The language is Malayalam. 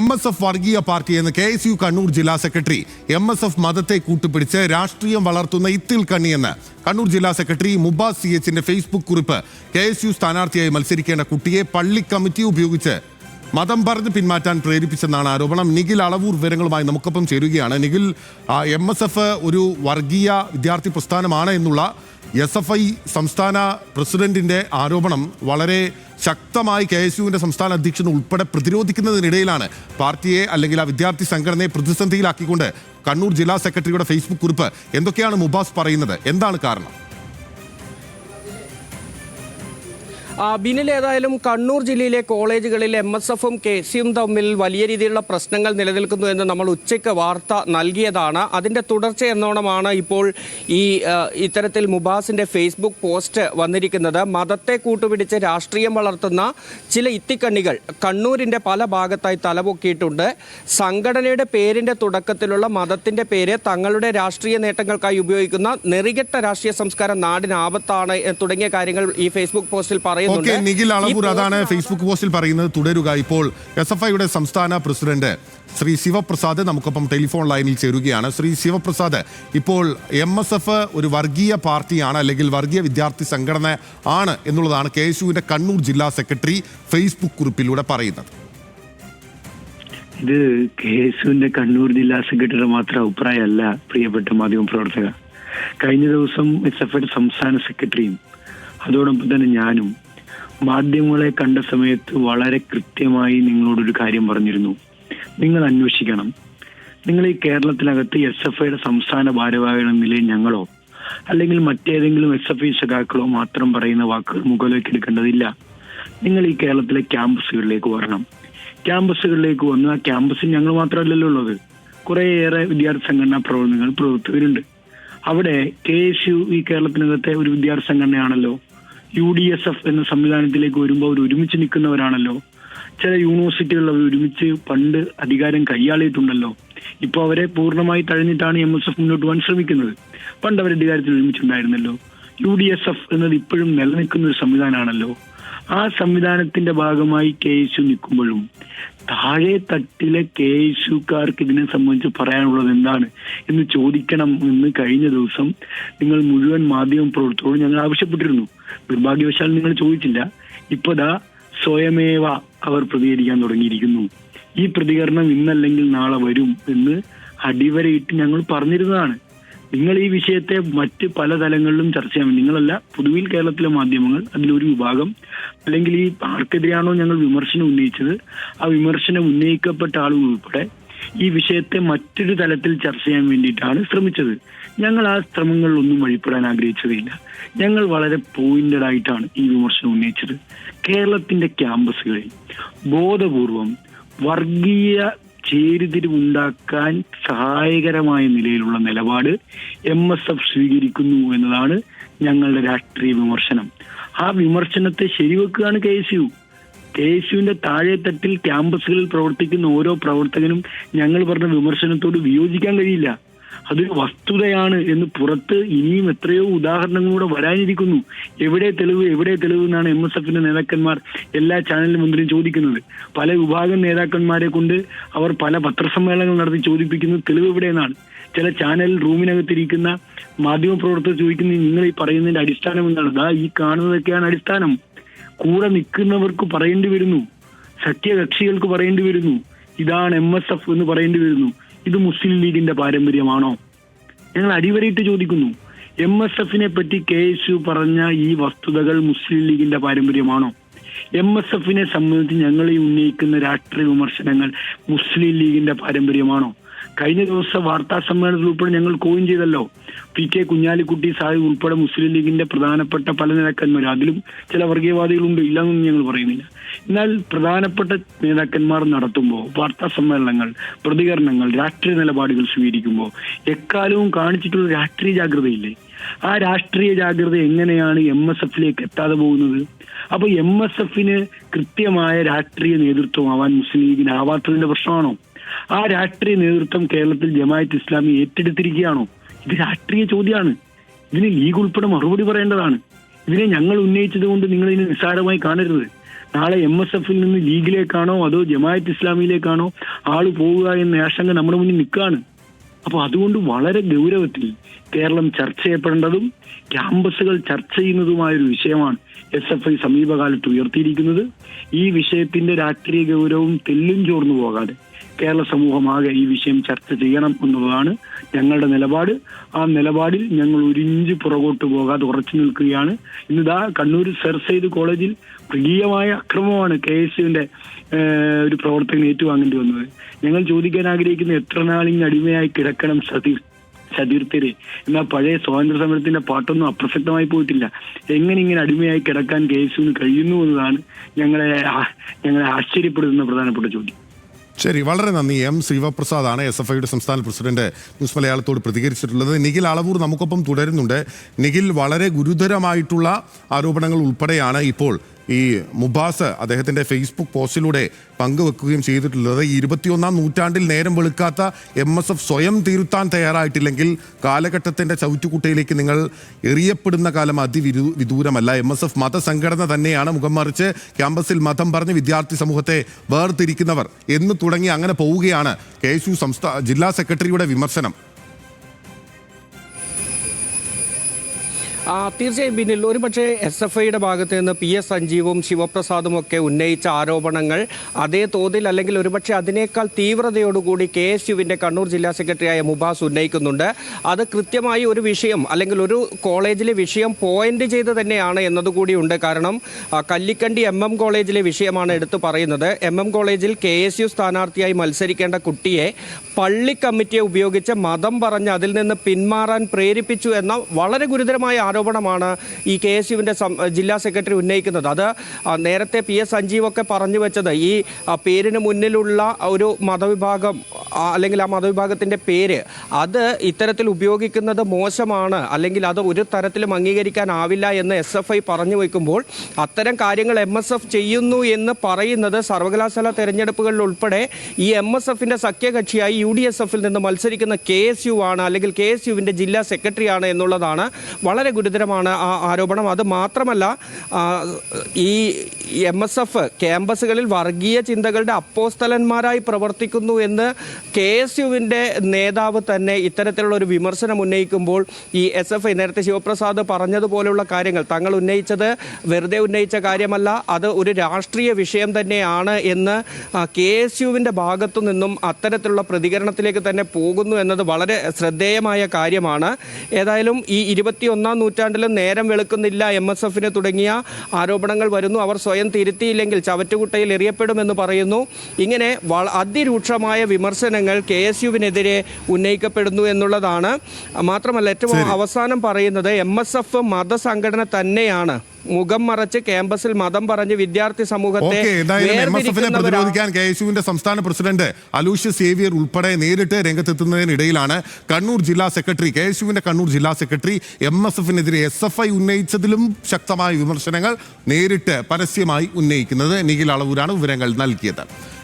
MSF വർഗീയ പാർട്ടി എന്ന് KSU കണ്ണൂർ ജില്ലാ സെക്രട്ടറി. MSF മതത്തെ കൂട്ടുപിടിച്ച് രാഷ്ട്രീയം വളർത്തുന്ന ഇത്തിൽ കണ്ണിയെന്ന് കണ്ണൂർ ജില്ലാ സെക്രട്ടറി മുബാസ് CHന്റെ ഫേസ്ബുക്ക് കുറിപ്പ്. KSU സ്ഥാനാർത്ഥിയായി മത്സരിക്കേണ്ട കുട്ടിയെ പള്ളി കമ്മിറ്റി ഉപയോഗിച്ച് മതം പറഞ്ഞ് പിന്മാറ്റാൻ പ്രേരിപ്പിച്ചെന്നാണ് ആരോപണം. നിഖിൽ അളവൂർ വിവരങ്ങളുമായി നമുക്കൊപ്പം ചേരുകയാണ്. നിഖിൽ, MSF ഒരു വർഗീയ വിദ്യാർത്ഥി പ്രസ്ഥാനമാണ് എന്നുള്ള SFI സംസ്ഥാന പ്രസിഡന്റിന്റെ ആരോപണം വളരെ ശക്തമായി KSUവിന്റെ സംസ്ഥാന അധ്യക്ഷൻ ഉൾപ്പെടെ പ്രതിരോധിക്കുന്നതിനിടയിലാണ് പാർട്ടിയെ അല്ലെങ്കിൽ ആ വിദ്യാർത്ഥി സംഘടനയെ പ്രതിസന്ധിയിലാക്കിക്കൊണ്ട് കണ്ണൂർ ജില്ലാ സെക്രട്ടറിയുടെ ഫേസ്ബുക്ക് കുറിപ്പ്. എന്തൊക്കെയാണ് മുബാസ് പറയുന്നത്? എന്താണ് കാരണം? ബിനിൽ, ഏതായാലും കണ്ണൂർ ജില്ലയിലെ കോളേജുകളിൽ MSFും KSUവും തമ്മിൽ വലിയ രീതിയിലുള്ള പ്രശ്നങ്ങൾ നിലനിൽക്കുന്നു എന്ന് നമ്മൾ ഉച്ചയ്ക്ക് വാർത്ത നൽകിയതാണ്. അതിൻ്റെ തുടർച്ച എന്നോണമാണ് ഇപ്പോൾ ഇത്തരത്തിൽ മുബാസിൻ്റെ ഫേസ്ബുക്ക് പോസ്റ്റ് വന്നിരിക്കുന്നത്. മതത്തെ കൂട്ടുപിടിച്ച് രാഷ്ട്രീയം വളർത്തുന്ന ചില ഇത്തിക്കണ്ണികൾ കണ്ണൂരിൻ്റെ പല ഭാഗത്തായി തലപൊക്കിയിട്ടുണ്ട്. സംഘടനയുടെ പേരിൻ്റെ തുടക്കത്തിലുള്ള മതത്തിൻ്റെ പേര് തങ്ങളുടെ രാഷ്ട്രീയ നേട്ടങ്ങൾക്കായി ഉപയോഗിക്കുന്ന നെറികെട്ട രാഷ്ട്രീയ സംസ്കാരം നാടിന് ആപത്താണ് തുടങ്ങിയ കാര്യങ്ങൾ ഈ ഫേസ്ബുക്ക് പോസ്റ്റിൽ പറയുന്നു. നിഖിൽ അളവൂർ അതാണ് ഫേസ്ബുക്ക് പോസ്റ്റിൽ പറയുന്നത്. തുടരുക. ഇപ്പോൾ SFIയുടെ സംസ്ഥാന പ്രസിഡന്റ് ശ്രീ ശിവപ്രസാദ് നമുക്കൊപ്പം ടെലിഫോൺ ലൈനിൽ ചേരുകയാണ്. ശ്രീ ശിവപ്രസാദ്, ഇപ്പോൾ MSF ഒരു വർഗീയ പാർട്ടിയാണ് അല്ലെങ്കിൽ വർഗീയ വിദ്യാർത്ഥി സംഘടന ആണ് എന്നുള്ളതാണ് KSUവിന്റെ കണ്ണൂർ ജില്ലാ സെക്രട്ടറി ഫേസ്ബുക്ക് കുറിപ്പിലൂടെ പറയുന്നത്. ഇത് KSUവിന്റെ കണ്ണൂർ ജില്ലാ സെക്രട്ടറിയുടെ മാത്രം അഭിപ്രായമല്ല, പ്രിയപ്പെട്ട മാധ്യമ പ്രവർത്തക. കഴിഞ്ഞ ദിവസം SFIയുടെ സംസ്ഥാന സെക്രട്ടറിയും അതോടൊപ്പം തന്നെ ഞാനും മാധ്യമങ്ങളെ കണ്ട സമയത്ത് വളരെ കൃത്യമായി നിങ്ങളോടൊരു കാര്യം പറഞ്ഞിരുന്നു. നിങ്ങൾ അന്വേഷിക്കണം. നിങ്ങൾ ഈ കേരളത്തിനകത്ത് SFIയുടെ സംസ്ഥാന ഭാരവാഹികൾ എന്ന നിലയിൽ ഞങ്ങളോ അല്ലെങ്കിൽ മറ്റേതെങ്കിലും SFI സഖാക്കളോ മാത്രം പറയുന്ന വാക്കുകൾ മുകളിലേക്ക് എടുക്കേണ്ടതില്ല. നിങ്ങൾ ഈ കേരളത്തിലെ ക്യാമ്പസുകളിലേക്ക് വരണം. ക്യാമ്പസുകളിലേക്ക് വന്ന് ആ ക്യാമ്പസിൽ ഞങ്ങൾ മാത്രമല്ലല്ലോ ഉള്ളത്, കുറേയേറെ വിദ്യാർത്ഥി സംഘടനാ പ്രവർത്തകരുണ്ട്. അവിടെ KSU ഈ കേരളത്തിനകത്തെ ഒരു വിദ്യാർത്ഥി സംഘടനയാണല്ലോ. UDSF എന്ന സംവിധാനത്തിലേക്ക് വരുമ്പോൾ അവർ ഒരുമിച്ച് നിൽക്കുന്നവരാണല്ലോ. ചില യൂണിവേഴ്സിറ്റികളിൽ അവർ ഒരുമിച്ച് പണ്ട് അധികാരം കൈയാളിയിട്ടുണ്ടല്ലോ. ഇപ്പോൾ അവരെ പൂർണ്ണമായി തഴഞ്ഞിട്ടാണ് MSF മുന്നോട്ട് പോകാൻ ശ്രമിക്കുന്നത്. പണ്ട് അവർ അധികാരത്തിൽ ഒരുമിച്ചുണ്ടായിരുന്നല്ലോ. UDSF എന്നത് ഇപ്പോഴും നിലനിൽക്കുന്ന ഒരു സംവിധാനമാണല്ലോ. ആ സംവിധാനത്തിന്റെ ഭാഗമായി KSU നിൽക്കുമ്പോഴും താഴെ തട്ടിലെ KSUക്കാർക്ക് ഇതിനെ സംബന്ധിച്ച് പറയാനുള്ളത് എന്താണ് എന്ന് ചോദിക്കണം എന്ന് കഴിഞ്ഞ ദിവസം നിങ്ങൾ മുഴുവൻ മാധ്യമ പ്രവർത്തകരോട് ഞങ്ങൾ ആവശ്യപ്പെട്ടിരുന്നു. നിർഭാഗ്യവശാൽ നിങ്ങൾ ചോദിച്ചില്ല. ഇപ്പോഴാ സ്വയമേവ അവർ പ്രതികരിക്കാൻ തുടങ്ങിയിരിക്കുന്നു. ഈ പ്രതികരണം ഇന്നല്ലെങ്കിൽ നാളെ വരും എന്ന് അടിവരയിട്ട് ഞങ്ങൾ പറഞ്ഞിരുന്നതാണ്. നിങ്ങൾ ഈ വിഷയത്തെ മറ്റ് പല തലങ്ങളിലും ചർച്ച ചെയ്യാൻ, നിങ്ങളല്ല, പൊതുവിൽ കേരളത്തിലെ മാധ്യമങ്ങൾ അതിലൊരു വിഭാഗം അല്ലെങ്കിൽ ഈ ആർക്കെതിരെയാണോ ഞങ്ങൾ വിമർശനം ഉന്നയിച്ചത് ആ വിമർശനം ഉന്നയിക്കപ്പെട്ട ആളുകൾ ഉൾപ്പെടെ ഈ വിഷയത്തെ മറ്റൊരു തലത്തിൽ ചർച്ച ചെയ്യാൻ വേണ്ടിയിട്ടാണ് ശ്രമിച്ചത്. ഞങ്ങൾ ആ ശ്രമങ്ങളിലൊന്നും വഴിപ്പെടാൻ ആഗ്രഹിച്ചതില്ല. ഞങ്ങൾ വളരെ പോയിന്റഡ് ആയിട്ടാണ് ഈ വിമർശനം ഉന്നയിച്ചത്. കേരളത്തിന്റെ ക്യാമ്പസുകളിൽ ബോധപൂർവം വർഗീയ ചേരിതിരിവുണ്ടാക്കാൻ സഹായകരമായ നിലയിലുള്ള നിലപാട് MSF സ്വീകരിക്കുന്നു എന്നതാണ് ഞങ്ങളുടെ രാഷ്ട്രീയ വിമർശനം. ആ വിമർശനത്തെ ശരിവെക്കുകയാണ് KSUവിന്റെ താഴെത്തട്ടിൽ ക്യാമ്പസുകളിൽ പ്രവർത്തിക്കുന്ന ഓരോ പ്രവർത്തകനും ഞങ്ങൾ പറഞ്ഞ വിമർശനത്തോട് വിയോജിക്കാൻ കഴിയില്ല. അതൊരു വസ്തുതയാണ് എന്ന് പുറത്ത് ഇനിയും എത്രയോ ഉദാഹരണങ്ങളൂടെ വരാനിരിക്കുന്നു. എവിടെ തെളിവ് എന്നാണ് MSFന്റെ നേതാക്കന്മാർ എല്ലാ ചാനലിന് മുന്നിലും ചോദിക്കുന്നത്. പല വിഭാഗം നേതാക്കന്മാരെ കൊണ്ട് അവർ പല പത്രസമ്മേളനങ്ങൾ നടത്തി ചോദിപ്പിക്കുന്നത് തെളിവ് എവിടെയെന്നാണ്. ചില ചാനൽ റൂമിനകത്തിരിക്കുന്ന മാധ്യമ പ്രവർത്തകർ ചോദിക്കുന്നത് നിങ്ങൾ ഈ പറയുന്നതിന്റെ അടിസ്ഥാനം എന്താണ്? ഈ കാണുന്നതൊക്കെയാണ് അടിസ്ഥാനം. കൂടെ നിൽക്കുന്നവർക്ക് പറയേണ്ടി വരുന്നു, സഖ്യകക്ഷികൾക്ക് പറയേണ്ടി വരുന്നു, ഇതാണ് MSF എന്ന് പറയേണ്ടി വരുന്നു. ഇത് മുസ്ലിം ലീഗിന്റെ പാരമ്പര്യമാണോ? ഞങ്ങൾ അടിവരയിട്ട് ചോദിക്കുന്നു. MSFനെ പറ്റി KSU പറഞ്ഞ ഈ വസ്തുതകൾ മുസ്ലിം ലീഗിന്റെ പാരമ്പര്യമാണോ? MSFനെ സംബന്ധിച്ച് ഞങ്ങൾ ഈ ഉന്നയിക്കുന്ന രാഷ്ട്രീയ വിമർശനങ്ങൾ മുസ്ലിം ലീഗിന്റെ പാരമ്പര്യമാണോ? കഴിഞ്ഞ ദിവസം വാർത്താ സമ്മേളനത്തിൽ ഉൾപ്പെടെ ഞങ്ങൾ കോയിൻ ചെയ്തല്ലോ. PK കുഞ്ഞാലിക്കുട്ടി സാഹിബ് ഉൾപ്പെടെ മുസ്ലിം ലീഗിന്റെ പ്രധാനപ്പെട്ട പല നേതാക്കന്മാർ, അതിലും ചില വർഗീയവാദികളുണ്ട്, ഇല്ലെന്നൊന്നും ഞങ്ങൾ പറയുന്നില്ല. എന്നാൽ പ്രധാനപ്പെട്ട നേതാക്കന്മാർ നടത്തുമ്പോൾ വാർത്താ സമ്മേളനങ്ങൾ, പ്രതികരണങ്ങൾ, രാഷ്ട്രീയ നിലപാടുകൾ സ്വീകരിക്കുമ്പോൾ എക്കാലവും കാണിച്ചിട്ടുള്ള രാഷ്ട്രീയ ജാഗ്രതയില്ലേ? ആ രാഷ്ട്രീയ ജാഗ്രത എങ്ങനെയാണ് MSFലേക്ക് എത്താതെ പോകുന്നത്? അപ്പൊ MSFന് കൃത്യമായ രാഷ്ട്രീയ നേതൃത്വമാവാൻ മുസ്ലിം ലീഗിന് ആവാത്തതിന്റെ പ്രശ്നമാണോ? ആ രാഷ്ട്രീയ നേതൃത്വം കേരളത്തിൽ ജമാഅത്ത് ഇസ്ലാമി ഏറ്റെടുത്തിരിക്കുകയാണോ? ഇത് രാഷ്ട്രീയ ചോദ്യമാണ്. ഇതിന് ലീഗ് ഉൾപ്പെടെ മറുപടി പറയേണ്ടതാണ്. ഇതിനെ ഞങ്ങൾ ഉന്നയിച്ചത് കൊണ്ട് നിങ്ങൾ ഇതിനെ നിസ്സാരമായി കാണരുത്. നാളെ MSF നിന്ന് ലീഗിലേക്കാണോ അതോ ജമാഅത്ത് ഇസ്ലാമിയിലേക്കാണോ ആള് പോവുക എന്ന ആശങ്ക നമ്മുടെ മുന്നിൽ നിൽക്കുകയാണ്. അപ്പൊ അതുകൊണ്ട് വളരെ ഗൗരവത്തിൽ കേരളം ചർച്ച ചെയ്യപ്പെടേണ്ടതും ക്യാമ്പസുകൾ ചർച്ച ചെയ്യുന്നതുമായൊരു വിഷയമാണ് SFI സമീപകാലത്ത് ഉയർത്തിയിരിക്കുന്നത്. ഈ വിഷയത്തിന്റെ രാഷ്ട്രീയ ഗൗരവം തെല്ലും ചോർന്നു പോകാതെ കേരള സമൂഹമാകെ ഈ വിഷയം ചർച്ച ചെയ്യണം എന്നുള്ളതാണ് ഞങ്ങളുടെ നിലപാട്. ആ നിലപാടിൽ ഞങ്ങൾ ഒരു ഇഞ്ച് പുറകോട്ട് പോകാതെ ഉറച്ചു നിൽക്കുകയാണ്. ഇന്നിതാ കണ്ണൂർ സർ സെയ്ദ് കോളേജിൽ മൃഗീയമായ അക്രമമാണ് KSUവിന്റെ ഒരു പ്രവർത്തകൻ ഏറ്റുവാങ്ങേണ്ടി വന്നത്. ഞങ്ങൾ ചോദിക്കാൻ ആഗ്രഹിക്കുന്ന എത്ര നാളിങ്ങനെ അടിമയായി കിടക്കണം സതീർത്ഥര് എന്നാൽ പഴയ സ്വാതന്ത്ര്യ സമരത്തിന്റെ പാട്ടൊന്നും അപ്രസക്തമായി പോയിട്ടില്ല. എങ്ങനെ ഇങ്ങനെ അടിമയായി കിടക്കാൻ KSUവിന് കഴിയുന്നു എന്നതാണ് ഞങ്ങളെ ആശ്ചര്യപ്പെടുത്തുന്ന പ്രധാനപ്പെട്ട ചോദ്യം. ശരി, വളരെ നന്ദി. M. ശിവപ്രസാദാണ് SFIയുടെ സംസ്ഥാന പ്രസിഡന്റ് ന്യൂസ് മലയാളത്തോട് പ്രതികരിച്ചിട്ടുള്ളത്. നിഖിൽ അളവൂർ നമുക്കൊപ്പം തുടരുന്നുണ്ട്. നിഖിൽ, വളരെ ഗുരുതരമായിട്ടുള്ള ആരോപണങ്ങൾ ഉൾപ്പെടെയാണ് ഇപ്പോൾ ഈ മുബാസ് അദ്ദേഹത്തിൻ്റെ ഫേസ്ബുക്ക് പോസ്റ്റിലൂടെ പങ്കുവെക്കുകയും ചെയ്തിട്ടുള്ളത്. ഈ 21-ാം നൂറ്റാണ്ടിൽ നേരം വെളുക്കാത്ത MSF സ്വയം തിരുത്താൻ തയ്യാറായിട്ടില്ലെങ്കിൽ കാലഘട്ടത്തിൻ്റെ ചവിറ്റുകുട്ടയിലേക്ക് നിങ്ങൾ എറിയപ്പെടുന്ന കാലം വിദൂരമല്ല. MSF മതസംഘടന തന്നെയാണ്. മുഖം മറിച്ച് ക്യാമ്പസിൽ മതം പറഞ്ഞ് വിദ്യാർത്ഥി സമൂഹത്തെ വേർതിരിക്കുന്നവർ എന്ന് തുടങ്ങി അങ്ങനെ പോവുകയാണ് KSU ജില്ലാ സെക്രട്ടറിയുടെ വിമർശനം. തീർച്ചയായും പിന്നിൽ ഒരുപക്ഷെ SFIയുടെ ഭാഗത്ത് നിന്ന് PS സഞ്ജീവും ശിവപ്രസാദും ഒക്കെ ഉന്നയിച്ച ആരോപണങ്ങൾ അതേ തോതിൽ അല്ലെങ്കിൽ ഒരുപക്ഷെ അതിനേക്കാൾ തീവ്രതയോടുകൂടി KSUവിൻ്റെ കണ്ണൂർ ജില്ലാ സെക്രട്ടറിയായ മുബാസ് ഉന്നയിക്കുന്നുണ്ട്. അത് കൃത്യമായി ഒരു വിഷയം അല്ലെങ്കിൽ ഒരു കോളേജിലെ വിഷയം പോയിന്റ് ചെയ്ത് തന്നെയാണ് എന്നതുകൂടിയുണ്ട്. കാരണം കല്ലിക്കണ്ടി MM കോളേജിലെ വിഷയമാണ് എടുത്തു പറയുന്നത്. MM കോളേജിൽ KSU സ്ഥാനാർത്ഥിയായി മത്സരിക്കേണ്ട കുട്ടിയെ പള്ളി കമ്മിറ്റിയെ ഉപയോഗിച്ച് മതം പറഞ്ഞ് അതിൽ നിന്ന് പിന്മാറാൻ പ്രേരിപ്പിച്ചു എന്ന വളരെ ഗുരുതരമായ ആരോപണമാണ് ഈ KSUവിൻ്റെ ജില്ലാ സെക്രട്ടറി ഉന്നയിക്കുന്നത്. അത് നേരത്തെ PS സഞ്ജീവൊക്കെ പറഞ്ഞു വെച്ചത് ഈ പേരിന് മുന്നിലുള്ള ഒരു മതവിഭാഗം അല്ലെങ്കിൽ ആ മതവിഭാഗത്തിൻ്റെ പേര് അത് ഇത്തരത്തിൽ ഉപയോഗിക്കുന്നത് മോശമാണ്, അല്ലെങ്കിൽ അത് ഒരു തരത്തിലും അംഗീകരിക്കാനാവില്ല എന്ന് SFI പറഞ്ഞു വയ്ക്കുമ്പോൾ അത്തരം കാര്യങ്ങൾ MSF ചെയ്യുന്നു എന്ന് പറയുന്നത് സർവകലാശാല തെരഞ്ഞെടുപ്പുകളിൽ ഉൾപ്പെടെ ഈ MSFിൻ്റെ സഖ്യകക്ഷിയായി UDSFിൽ നിന്ന് മത്സരിക്കുന്ന KSU ആണ്, അല്ലെങ്കിൽ KSUവിൻ്റെ ജില്ലാ സെക്രട്ടറിയാണ് എന്നുള്ളതാണ്. വളരെ ഗുരുതരമാണ് ആ ആരോപണം. അത് മാത്രമല്ല, ഈ MSF ക്യാമ്പസുകളിൽ വർഗീയ ചിന്തകളുടെ അപ്പോസ്തലന്മാരായി പ്രവർത്തിക്കുന്നു എന്ന് KSUവിൻ്റെ നേതാവ് തന്നെ ഇത്തരത്തിലുള്ള ഒരു വിമർശനം ഉന്നയിക്കുമ്പോൾ ഈ SFI നേരത്തെ ശിവപ്രസാദ് പറഞ്ഞതുപോലുള്ള കാര്യങ്ങൾ തങ്ങൾ ഉന്നയിച്ചത് വെറുതെ ഉന്നയിച്ച കാര്യമല്ല, അത് ഒരു രാഷ്ട്രീയ വിഷയം തന്നെയാണ് എന്ന് KSUവിൻ്റെ ഭാഗത്തു നിന്നും അത്തരത്തിലുള്ള പ്രതികരണത്തിലേക്ക് തന്നെ പോകുന്നു എന്നത് വളരെ ശ്രദ്ധേയമായ കാര്യമാണ്. ഏതായാലും ഈ 21-ാം നൂറ്റാണ്ടിലും നേരം വെളുക്കുന്നില്ല MSFന് തുടങ്ങിയ ആരോപണങ്ങൾ വരുന്നു. അവർ സ്വയം തിരുത്തിയില്ലെങ്കിൽ ചവറ്റുകുട്ടയിൽ എറിയപ്പെടുമെന്ന് പറയുന്നു. ഇങ്ങനെ അതിരൂക്ഷമായ വിമർശനങ്ങൾ KSUവിനെതിരെ ഉന്നയിക്കപ്പെടുന്നു എന്നുള്ളതാണ്. മാത്രമല്ല ഏറ്റവും അവസാനം പറയുന്നത് MSF മതസംഘടന തന്നെയാണ്. മുഖം മറച്ച് ക്യാമ്പസിൽ മതം പറഞ്ഞ് വിദ്യാർത്ഥി സമൂഹത്തെ പ്രതിരോധിക്കാൻ KSUവിന്റെ സംസ്ഥാന പ്രസിഡന്റ് അലൂഷ്യസ് സേവിയർ ഉൾപ്പെടെ നേരിട്ട് രംഗത്തെത്തുന്നതിനിടയിലാണ് കണ്ണൂർ ജില്ലാ സെക്രട്ടറി KSUവിന്റെ കണ്ണൂർ ജില്ലാ സെക്രട്ടറി MSFനെതിരെ SFI ഉന്നയിച്ചതിലും ശക്തമായ വിമർശനങ്ങൾ നേരിട്ട് പരസ്യമായി ഉന്നയിക്കുന്നത്. നിഖിൽ അളവൂരാണ് വിവരങ്ങൾ നൽകിയത്.